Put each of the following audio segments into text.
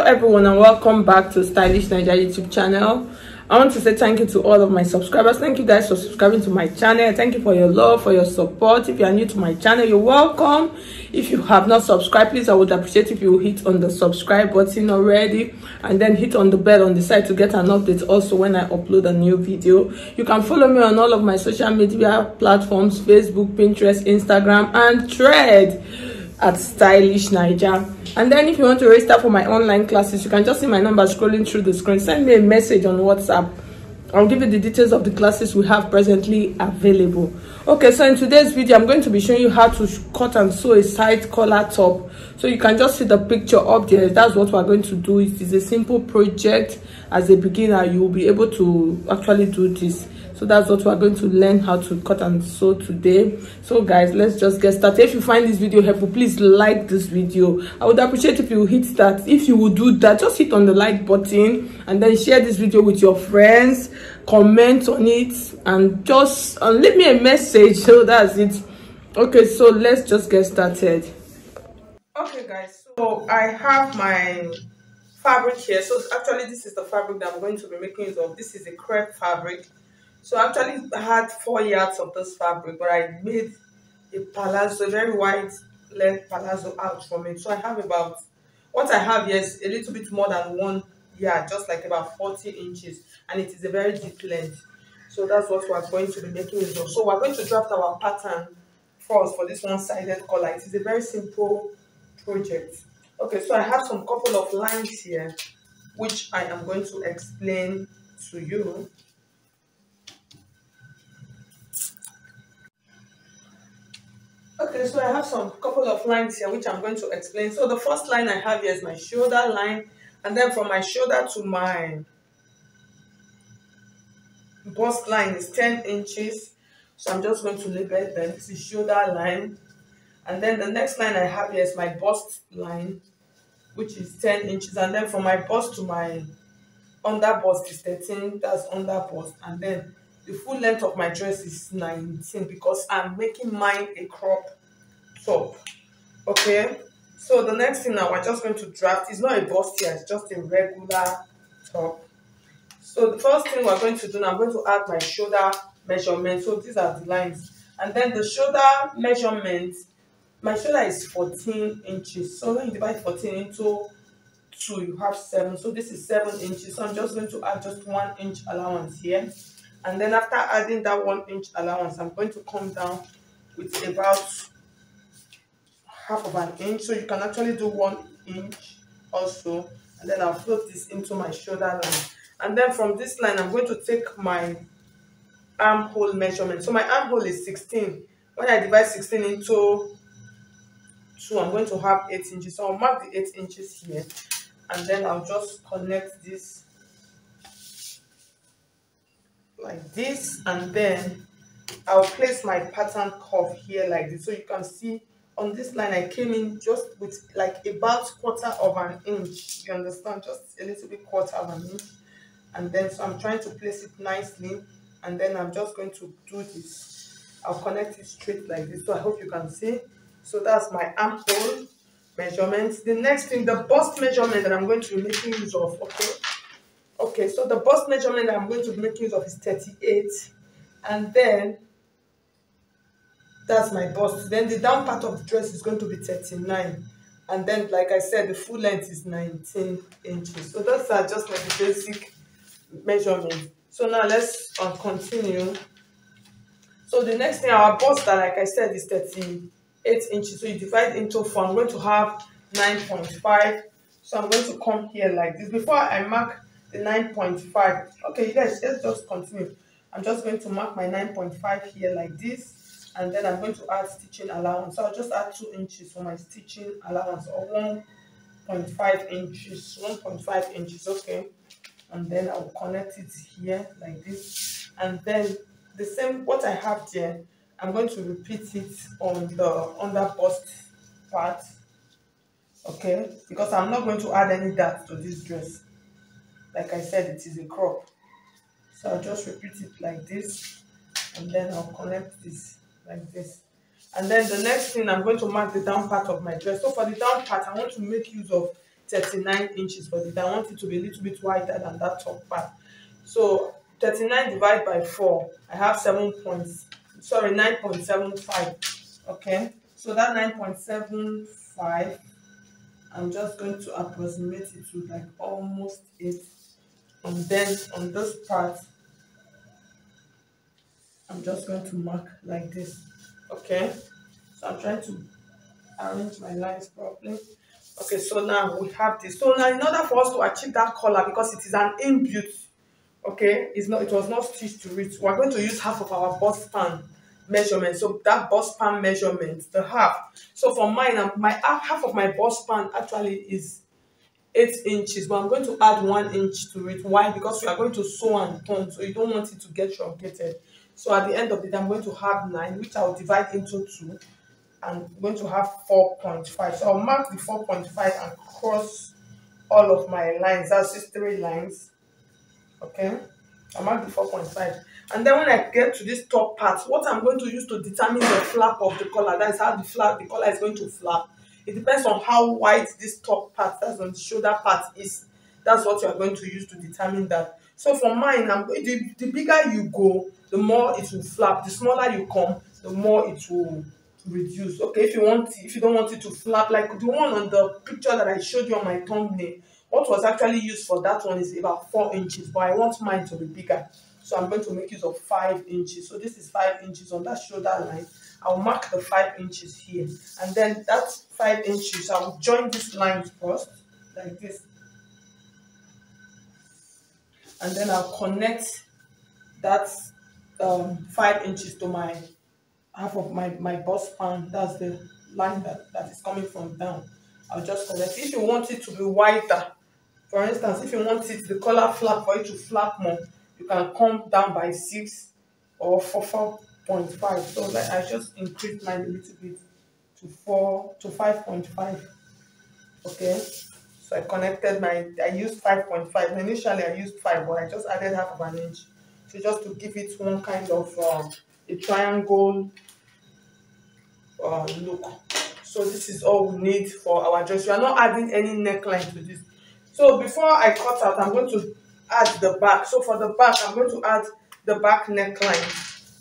everyone, and welcome back to Stylish Naija YouTube channel. I want to say thank you to all of my subscribers. Thank you guys for subscribing to my channel. Thank you for your love, for your support. If you are new to my channel, you're welcome. If you have not subscribed, please, I would appreciate if you hit on the subscribe button already, and then hit on the bell on the side to get an update also when I upload a new video. You can follow me on all of my social media platforms: Facebook, Pinterest, Instagram, and Thread at Stylish Naija. And then if you want to register for my online classes, you can just see my number scrolling through the screen. Send me a message on WhatsApp. I'll give you the details of the classes we have presently available. Okay, so in today's video, I'm going to be showing you how to cut and sew a side collar top. So you can just see the picture up there. That's what we're going to do. It is a simple project. As a beginner, you will be able to actually do this. So that's what we're going to learn how to cut and sew today. So guys, let's just get started. If you find this video helpful, please like this video. I would appreciate if you hit that. If you would do that, just hit on the like button and then share this video with your friends, comment on it, and just leave me a message. So that's it. Okay, so let's just get started. Okay guys, so I have my fabric here. So actually this is the fabric that I'm going to be making use of. This is a crepe fabric. So actually I had 4 yards of this fabric, but I made a palazzo, a very wide leg palazzo out from it. So I have about, what I have here is a little bit more than 1 yard, just like about 40 inches, and it is a very deep length. So that's what we're going to be making use of. So we're going to draft our pattern first for this one-sided collar. It is a very simple project. Okay, so I have some couple of lines here which I am going to explain to you. Okay, so I have some couple of lines here which I'm going to explain. So the first line I have here is my shoulder line, and then from my shoulder to my bust line is 10 inches. So I'm just going to label them. This is shoulder line, and then the next line I have here is my bust line, which is 10 inches, and then from my bust to my under bust is 13. That's under bust, and then the full length of my dress is 19 because I'm making mine a crop top. Okay, so the next thing now we're just going to draft is not a bust here, it's just a regular top. So the first thing we're going to do now, I'm going to add my shoulder measurement. So these are the lines, and then the shoulder measurement, my shoulder is 14 inches. So when you divide 14 into 2, you have 7. So this is 7 inches. So I'm just going to add just 1 inch allowance here. And then after adding that 1 inch allowance, I'm going to come down with about half of an inch. So you can actually do 1 inch also. And then I'll float this into my shoulder line. And then from this line, I'm going to take my armhole measurement. So my armhole is 16. When I divide 16 into 2, I'm going to have 8 inches. So I'll mark the 8 inches here. And then I'll just connect this like this, and then I'll place my pattern curve here like this. So you can see on this line I came in just with like about 1/4 of an inch. You understand? Just a little bit 1/4 of an inch. And then so I'm trying to place it nicely, and then I'm just going to do this. I'll connect it straight like this. So I hope you can see. So that's my armhole measurement. The next thing, the bust measurement that I'm going to be making use of. Okay, so the bust measurement that I'm going to be making use of is 38, and then that's my bust. Then the down part of the dress is going to be 39, and then like I said, the full length is 19 inches. So those are just like the basic measurements. So now let's continue. So the next thing, our bust, that like I said, is 38 inches. So you divide into 4. I'm going to have 9.5. So I'm going to come here like this. Before I mark the 9.5, okay, let's just continue. I'm just going to mark my 9.5 here like this, and then I'm going to add stitching allowance. So I'll just add 2 inches for my stitching allowance, or 1.5 inches. 1.5 inches, okay. And then I'll connect it here like this, and then the same what I have there, I'm going to repeat it on the under bust part, okay, because I'm not going to add any dart to this dress. Like I said, it is a crop. So I'll just repeat it like this, and then I'll connect this like this. And then the next thing, I'm going to mark the down part of my dress. So for the down part, I want to make use of 39 inches, but I want it to be a little bit wider than that top part. So 39 divided by 4, I have 9.75. Okay, so that 9.75, I'm just going to approximate it to like almost 8. And then on this part, I'm just going to mark like this. Okay, so I'm trying to arrange my lines properly. Okay, so now we have this. So now in order for us to achieve that color, because it is an inbuilt, okay, it was not stitched to it, we're going to use half of our bust span measurement. So that bust span measurement, the half. So for mine, my half of my bust span actually is 8 inches, but I'm going to add 1 inch to it. Why? Because we are going to sew and turn, so you don't want it to get truncated. So at the end of it, I'm going to have 9, which I'll divide into 2. I'm going to have 4.5. So I'll mark the 4.5 and cross all of my lines. That's just 3 lines. Okay, I'll mark the 4.5. And then when I get to this top part, what I'm going to use to determine the flap of the collar, that is how the collar is going to flap. It depends on how wide this top part, that's on the shoulder part, is. That's what you are going to use to determine that. So for mine, the bigger you go, the more it will flap. The smaller you come, the more it will reduce. Okay, if you don't want it to flap, like the one on the picture that I showed you on my thumbnail, what was actually used for that one is about 4 inches, but I want mine to be bigger. So I'm going to make use of 5 inches. So this is 5 inches on that shoulder line. I'll mark the 5 inches here. And then that's 5 inches. I will join these lines first, like this. And then I'll connect that 5 inches to my half of my bust span. That's the line that is coming from down. I'll just connect. If you want it to be wider, for instance, if you want the collar flap for it to flap more, you can come down by 6 or 4.5. So like I just increased mine a little bit to 5.5. Okay, so I connected I used 5.5. Initially I used 5, but I just added half of an inch. So just to give it one kind of a triangle look. So this is all we need for our dress. We are not adding any neckline to this. So before I cut out, I'm going to add the back. So for the back, I'm going to add the back neckline.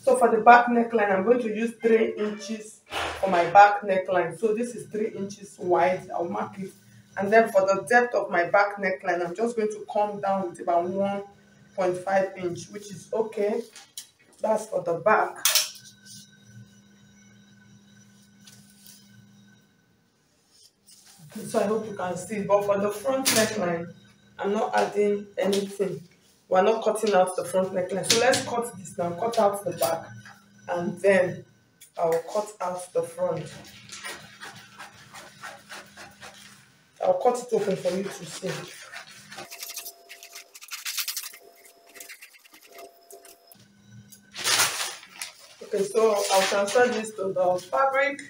So for the back neckline, I'm going to use 3 inches for my back neckline. So this is 3 inches wide. I'll mark it. And then for the depth of my back neckline, I'm just going to come down with about 1.5 inch, which is okay. That's for the back. So I hope you can see. But for the front neckline, I'm not adding anything. We're not cutting out the front neckline. So let's cut this now. Cut out the back, and then I'll cut out the front. I'll cut it open for you to see. Okay, so I'll transfer this to the fabric.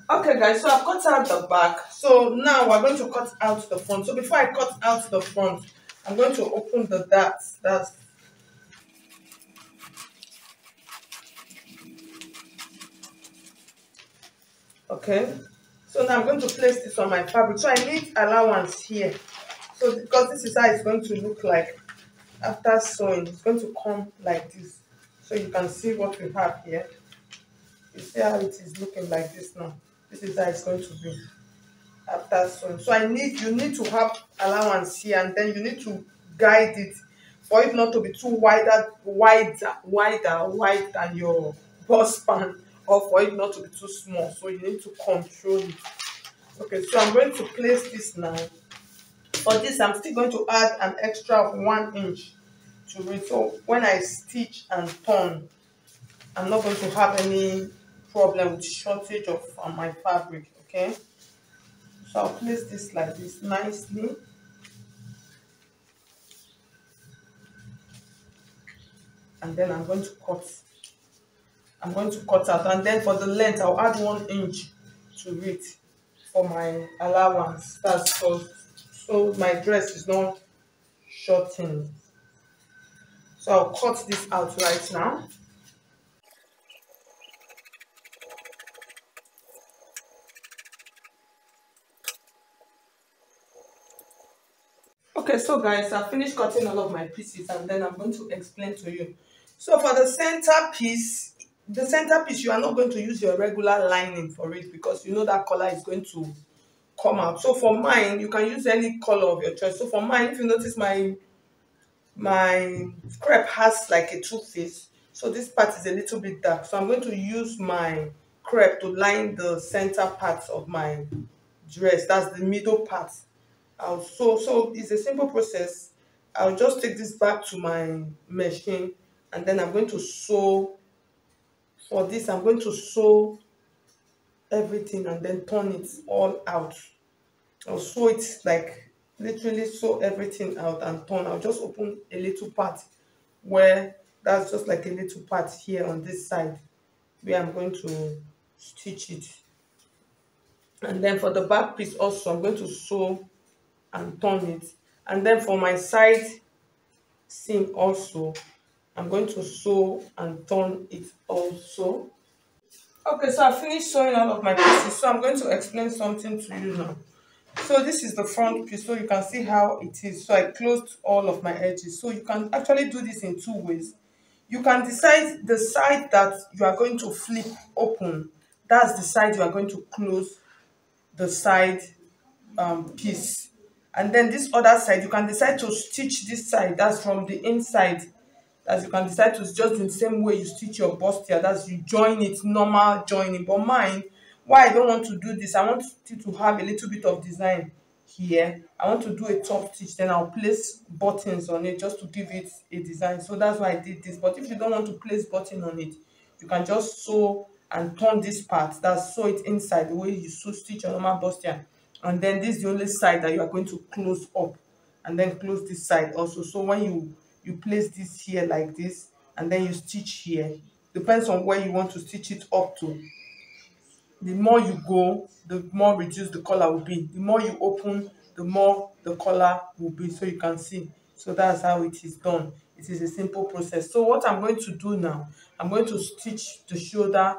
Okay guys, so I've cut out the back. So now we're going to cut out the front. So before I cut out the front, I'm going to open the darts. Okay. So now I'm going to place this on my fabric. So I need allowance here. So because this is how it's going to look like after sewing. It's going to come like this. So you can see what we have here. You see how it is looking like this now. This is how it's going to be after sewing. So you need to have allowance here, and then you need to guide it for it not to be too wide than your bust span, or for it not to be too small. So you need to control it. Okay, so I'm going to place this now. For this, I'm still going to add an extra of 1 inch to it. So when I stitch and turn, I'm not going to have any problem with shortage of my fabric. Okay, so I'll place this like this nicely. And then I'm going to cut out, and then for the length I'll add 1 inch to it for my allowance. That's so my dress is not shortened. So I'll cut this out right now. Okay, so guys, I finished cutting all of my pieces and then I'm going to explain to you. So for the center piece, you are not going to use your regular lining for it because you know that color is going to come out. So for mine, you can use any color of your choice. So for mine, if you notice my crepe has like a two face, so this part is a little bit dark, so I'm going to use my crepe to line the center part of my dress. That's the middle part. So it's a simple process. I'll just take this back to my machine and then I'm going to sew. For this, I'm going to sew everything and then turn it all out. I'll sew it like literally sew everything out and turn. I'll just open a little part where that's just like a little part here on this side where I'm going to stitch it. And then for the back piece also, I'm going to sew and turn it. And then for my side seam also, I'm going to sew and turn it also. Okay, so I finished sewing all of my pieces, so I'm going to explain something to you now. So this is the front piece, so you can see how it is. So I closed all of my edges. So you can actually do this in two ways. You can decide the side that you are going to flip open. That's the side you are going to close the side piece. And then this other side, you can decide to stitch this side. That's from the inside. As you can decide to just in the same way you stitch your bustier, that's you join it, normal joining. But mine, why I don't want to do this, I want it to have a little bit of design here. I want to do a top stitch, then I'll place buttons on it just to give it a design. So that's why I did this. But if you don't want to place button on it, you can just sew and turn this part, that's sew it inside the way you sew stitch your normal bustier. And then this is the only side that you are going to close up, and then close this side also. So when you place this here like this and then you stitch here, depends on where you want to stitch it up to. The more you go, the more reduced the color will be. The more you open, the more the color will be. So you can see. So that's how it is done. It is a simple process. So what I'm going to do now, I'm going to stitch the shoulder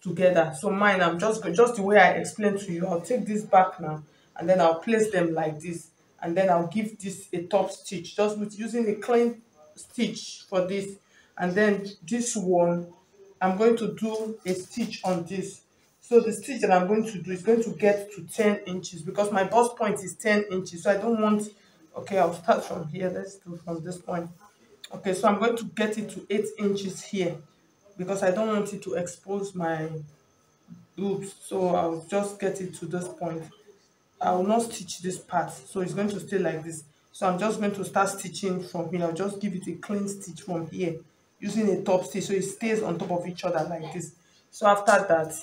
together. So mine, I'm just the way I explained to you. I'll take this back now and then I'll place them like this, and then I'll give this a top stitch just with using a clean stitch for this. And then this one, I'm going to do a stitch on this. So the stitch that I'm going to do is going to get to 10 inches because my bust point is 10 inches. So I don't want, okay, I'll start from here. Let's do from this point. Okay, so I'm going to get it to 8 inches here because I don't want it to expose my boobs. So I'll just get it to this point. I will not stitch this part, so it's going to stay like this. So I'm just going to start stitching from here. I'll just give it a clean stitch from here using a top stitch so it stays on top of each other like this. So after that,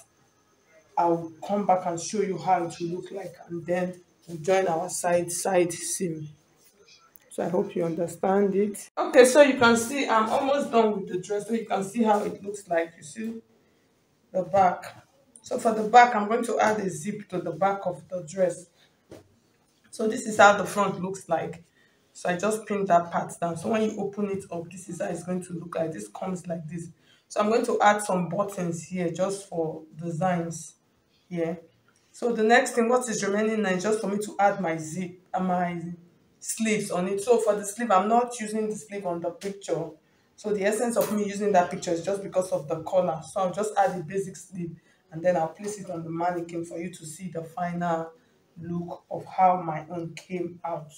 I'll come back and show you how it will look like, and then we'll join our side seam. So I hope you understand it. Okay, so you can see I'm almost done with the dress, so you can see how it looks like. You see the back. So for the back, I'm going to add a zip to the back of the dress. So this is how the front looks like. So I just pinned that part down. So when you open it up, this is how it's going to look like. This comes like this. So I'm going to add some buttons here just for designs here. So the next thing, what is remaining now is just for me to add my zip and my sleeves on it. So for the sleeve, I'm not using the sleeve on the picture. So the essence of me using that picture is just because of the color. So I'll just add a basic sleeve and then I'll place it on the mannequin for you to see the final look of how my own came out.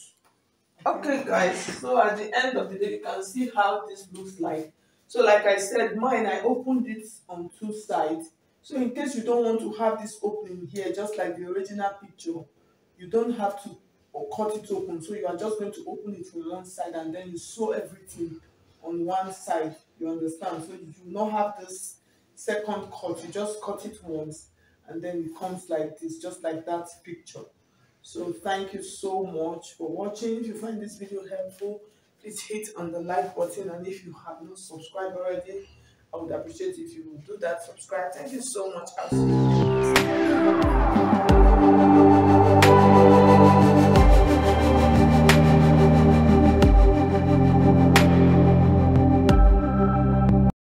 Okay guys, so at the end of the day, you can see how this looks like. So like I said, mine, I opened it on two sides. So in case you don't want to have this opening here, just like the original picture, you don't have to cut it open. So you are just going to open it from one side and then you sew everything on one side. You understand? So you do not have this second cut. You just cut it once and then it comes like this, just like that picture. So thank you so much for watching. If you find this video helpful, please hit on the like button, and if you have not subscribed already, I would appreciate if you would do that. Subscribe. Thank you so much.